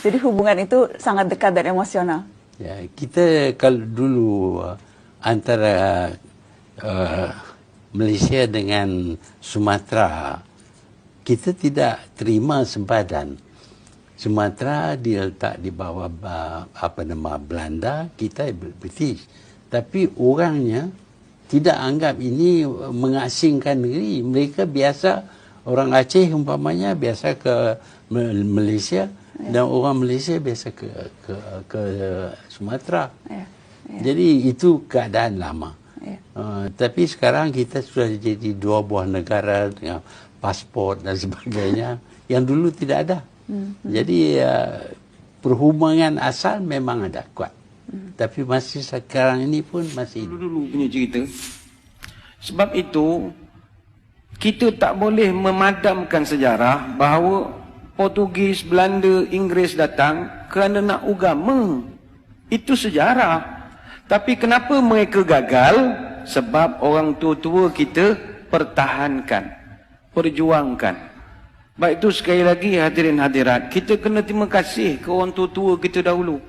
Jadi hubungan itu sangat dekat dan emosional. Ya, kita kalau dulu antara Malaysia dengan Sumatera, kita tidak terima sempadan. Sumatera diletak di bawah Belanda, kita British. Tapi orangnya tidak anggap ini mengasingkan negeri. Mereka biasa, orang Aceh umpamanya biasa ke Malaysia, dan orang Malaysia biasa ke Sumatera. Jadi itu keadaan lama. Tapi sekarang kita sudah jadi dua buah negara dengan pasport dan sebagainya yang dulu tidak ada. Jadi perhubungan asal memang ada kuat. Tapi masih sekarang ini pun masih dulu punya cerita. Sebab itu kita tak boleh memadamkan sejarah bahawa Portugis, Belanda, Inggeris datang kerana nak agama. Itu sejarah. Tapi kenapa mereka gagal? Sebab orang tua-tua kita pertahankan, perjuangkan. Baik itu sekali lagi hadirin hadirat, kita kena terima kasih ke orang tua-tua kita dahulu.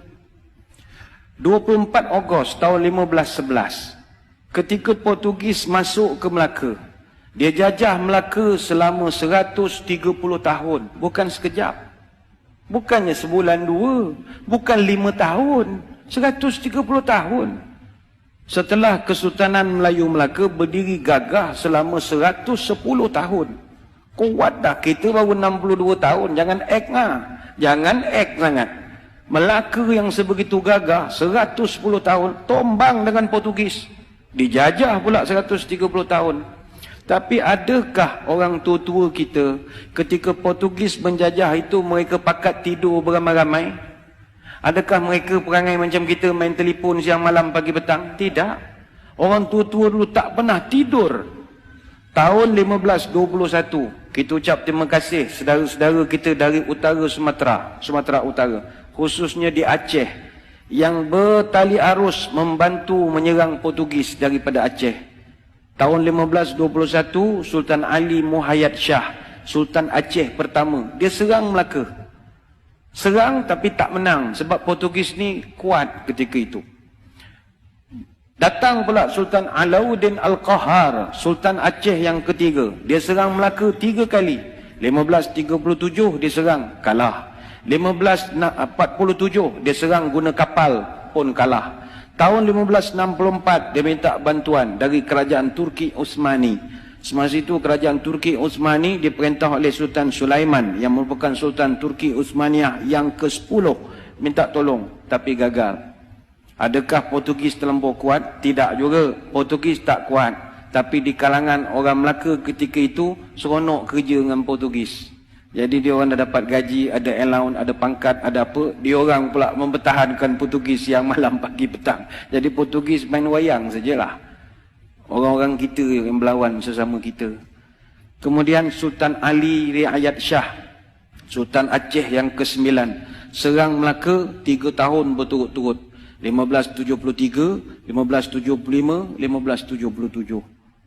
24 Ogos tahun 1511, ketika Portugis masuk ke Melaka, dia jajah Melaka selama 130 tahun. Bukan sekejap. Bukannya sebulan dua. Bukan 5 tahun. 130 tahun. Setelah Kesultanan Melayu Melaka berdiri gagah selama 110 tahun. Kuat dah, kita baru 62 tahun. Jangan act lah. Jangan act sangat. Melaka yang sebegitu gagah 110 tahun tombang dengan Portugis. Dijajah pula 130 tahun. Tapi adakah orang tua-tua kita ketika Portugis menjajah itu mereka pakat tidur beramai-ramai? Adakah mereka perangai macam kita main telefon siang malam pagi petang? Tidak. Orang tua-tua dulu tak pernah tidur. Tahun 1521 kita ucap terima kasih saudara-saudara kita dari utara Sumatera Utara, khususnya di Aceh, yang bertali arus membantu menyerang Portugis daripada Aceh. Tahun 1521, Sultan Ali Muhayyad Shah, Sultan Aceh pertama, dia serang Melaka. Serang tapi tak menang sebab Portugis ni kuat ketika itu. Datang pula Sultan Alauddin Al-Qahar, Sultan Aceh yang ketiga. Dia serang Melaka 3 kali. 1537 dia serang, kalah. 1547 dia serang guna kapal, pun kalah. Tahun 1564 dia minta bantuan dari kerajaan Turki Utsmani. Semasa itu kerajaan Turki Utsmani diperintah oleh Sultan Sulaiman yang merupakan Sultan Turki Utsmaniyah yang ke-10, minta tolong tapi gagal. Adakah Portugis terlampau kuat? Tidak juga. Portugis tak kuat. Tapi di kalangan orang Melaka ketika itu seronok kerja dengan Portugis. Jadi dia orang dah dapat gaji, ada allowance, ada pangkat, ada apa. Dia orang pula mempertahankan Portugis siang malam pagi petang. Jadi Portugis main wayang sajalah. Orang-orang kita yang berlawan sesama kita. Kemudian Sultan Ali Riayat Shah, Sultan Aceh yang ke-9, serang Melaka 3 tahun berturut-turut. 1573, 1575, 1577.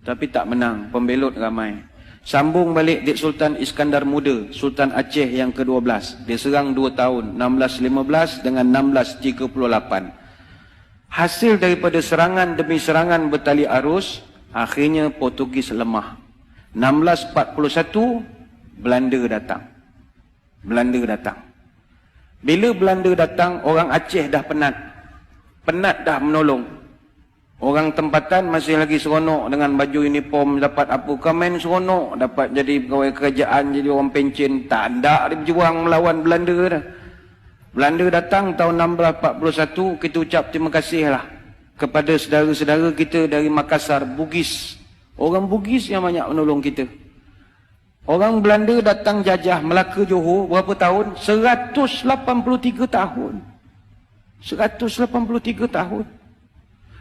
Tapi tak menang, pembelot ramai. Sambung balik Dik Sultan Iskandar Muda, Sultan Aceh yang ke-12. Dia serang 2 tahun, 1615 dengan 1638. Hasil daripada serangan demi serangan bertali arus, akhirnya Portugis lemah. 1641, Belanda datang. Belanda datang. Bila Belanda datang, orang Aceh dah penat. Penat dah menolong. Orang tempatan masih lagi seronok dengan baju uniform, dapat apa, komen seronok, dapat jadi pegawai kerajaan, jadi orang pencen. Tak ada dia berjuang melawan Belanda dah. Belanda datang tahun 1641, kita ucap terima kasihlah kepada saudara-saudara kita dari Makassar, Bugis. Orang Bugis yang banyak menolong kita. Orang Belanda datang jajah Melaka Johor berapa tahun? 183 tahun. 183 tahun.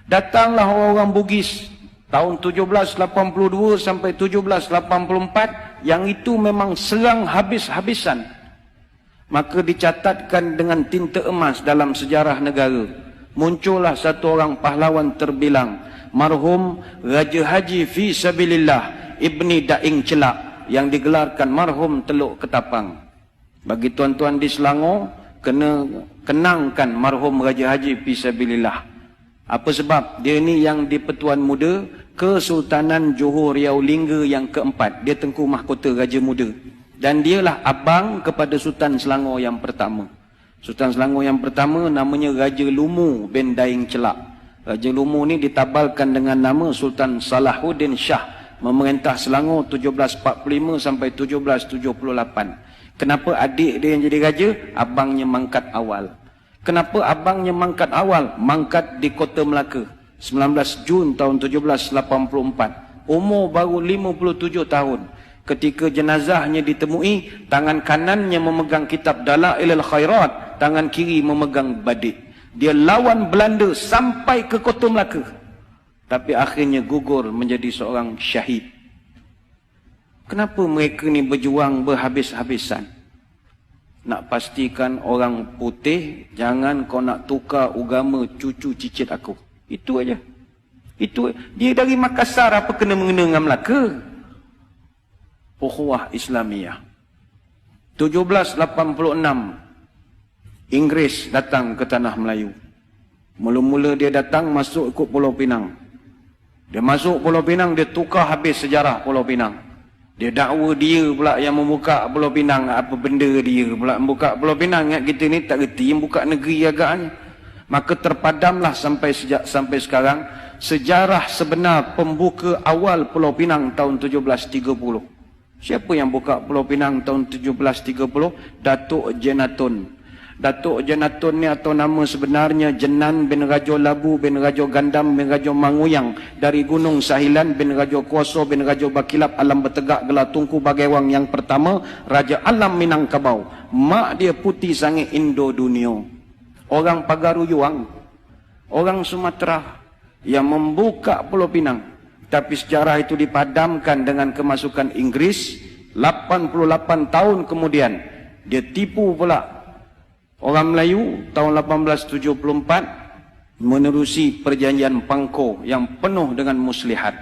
Datanglah orang-orang Bugis tahun 1782 sampai 1784, yang itu memang serang habis-habisan. Maka dicatatkan dengan tinta emas dalam sejarah negara. Muncullah satu orang pahlawan terbilang, marhum Raja Haji Fi Sabilillah Ibni Daing Celak, yang digelarkan marhum Teluk Ketapang. Bagi tuan-tuan di Selangor, kena kenangkan marhum Raja Haji Fisabilillah. Apa sebab? Dia ni yang di Pertuan Muda Kesultanan Johor Riau Lingga yang keempat. Dia Tengku Mahkota Raja Muda. Dan dialah abang kepada Sultan Selangor yang pertama. Sultan Selangor yang pertama namanya Raja Lumu bin Daing Celak. Raja Lumu ni ditabalkan dengan nama Sultan Salahuddin Shah. Memerintah Selangor 1745 sampai 1778. Kenapa adik dia yang jadi raja? Abangnya mangkat awal. Kenapa abangnya mangkat awal? Mangkat di Kota Melaka. 19 Jun tahun 1784. Umur baru 57 tahun. Ketika jenazahnya ditemui, tangan kanannya memegang kitab Dalailul Khairat, tangan kiri memegang badik. Dia lawan Belanda sampai ke Kota Melaka. Tapi akhirnya gugur menjadi seorang syahid. Kenapa mereka ni berjuang berhabis-habisan? Nak pastikan orang putih, jangan kau nak tukar agama cucu cicit aku. Itu aja. Itu dia dari Makassar, apa kena mengena dengan Melaka? Ukhuwah Islamiyah. 1786 Inggeris datang ke tanah Melayu. Mula-mula dia datang masuk ikut Pulau Pinang. Dia masuk Pulau Pinang, dia tukar habis sejarah Pulau Pinang. Dia dakwa dia pula yang membuka Pulau Pinang. Apa benda dia pula membuka Pulau Pinang? Ingat kita ni tak reti yang buka negeri agaknya. Maka terpadamlah sampai sekarang sejarah sebenar pembuka awal Pulau Pinang tahun 1730. Siapa yang buka Pulau Pinang tahun 1730? Datuk Jenatun. Datuk Jenatun ni atau nama sebenarnya Jenan bin Rajo Labu bin Rajo Gandam bin Rajo Manguyang dari Gunung Sahilan bin Rajo Kuoso bin Rajo Bakilap Alam Bertegak Gelar Tunku Bagaiwang yang pertama, Raja Alam Minangkabau. Mak dia putih sangat Indo Dunia. Orang Pagaruyuang, orang Sumatera yang membuka Pulau Pinang. Tapi sejarah itu dipadamkan dengan kemasukan Inggris. 88 tahun kemudian dia tipu pula orang Melayu. Tahun 1874 menerusi perjanjian Pangko yang penuh dengan muslihat.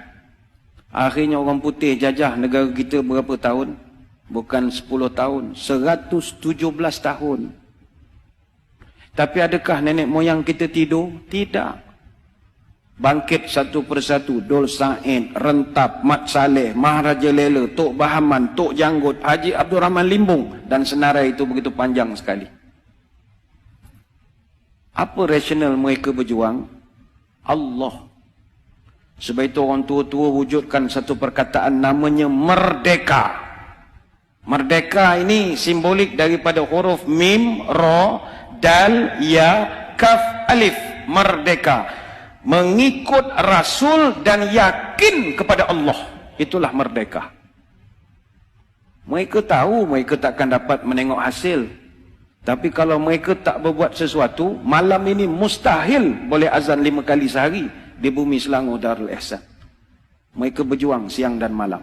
Akhirnya orang putih jajah negara kita berapa tahun? Bukan 10 tahun, 117 tahun. Tapi adakah nenek moyang kita tidur? Tidak. Bangkit satu persatu. Dol Said, Rentap, Mat Saleh, Maharaja Lela, Tok Bahaman, Tok Janggut, Haji Abdul Rahman Limbung, dan senarai itu begitu panjang sekali. Apa rasional mereka berjuang? Allah. Sebab itu orang tua-tua wujudkan satu perkataan namanya merdeka. Merdeka ini simbolik daripada huruf mim, ra, dal, ya, kaf, alif. Merdeka. Mengikut Rasul dan yakin kepada Allah. Itulah merdeka. Mereka tahu mereka takkan dapat menengok hasil. Tapi kalau mereka tak berbuat sesuatu, malam ini mustahil boleh azan 5 kali sehari di bumi Selangor Darul Ihsan. Mereka berjuang siang dan malam.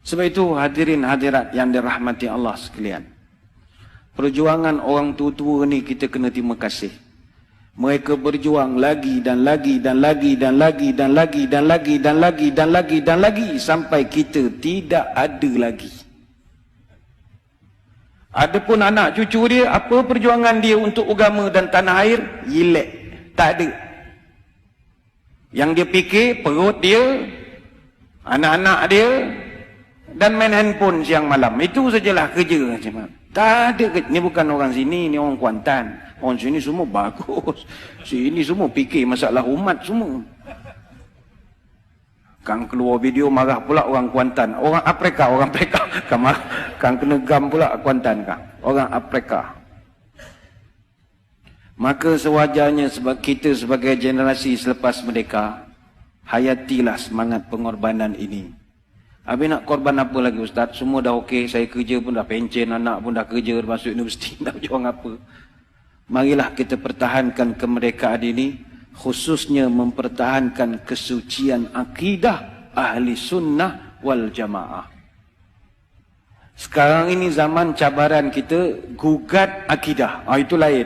Sebab itu hadirin hadirat yang dirahmati Allah sekalian. Perjuangan orang tua-tua ni kita kena terima kasih. Mereka berjuang lagi dan lagi dan lagi dan lagi dan lagi dan lagi dan lagi dan lagi dan lagi sampai kita tidak ada lagi. Adapun anak cucu dia, apa perjuangan dia untuk agama dan tanah air? Yilek. Tak ada. Yang dia fikir perut dia, anak-anak dia dan main handphone siang malam. Itu sajalah kerja. Tak ada. Ni bukan orang sini, ni orang Kuantan. Orang sini semua bagus. Sini semua fikir masalah umat semua. Kang keluar video marah pula orang Kuantan. Orang Afrika. Kang kena gam pula Kuantan kang. Orang Afrika. Maka sewajarnya sebab kita sebagai generasi selepas merdeka, hayatilah semangat pengorbanan ini. Habis nak korban apa lagi Ustaz? Semua dah okey. Saya kerja pun dah pencen. Anak pun dah kerja. Masuk universiti. Nak berjuang apa? Marilah kita pertahankan kemerdekaan ini, khususnya mempertahankan kesucian akidah ahli sunnah wal jamaah. Sekarang ini zaman cabaran kita gugat akidah. Itu lain.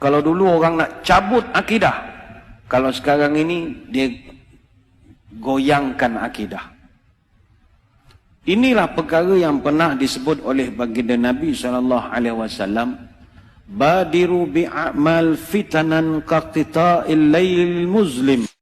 Kalau dulu orang nak cabut akidah, kalau sekarang ini dia goyangkan akidah. Inilah perkara yang pernah disebut oleh baginda Nabi SAW. Badiru bi'amal fitanan kaqtita'il layl muslim.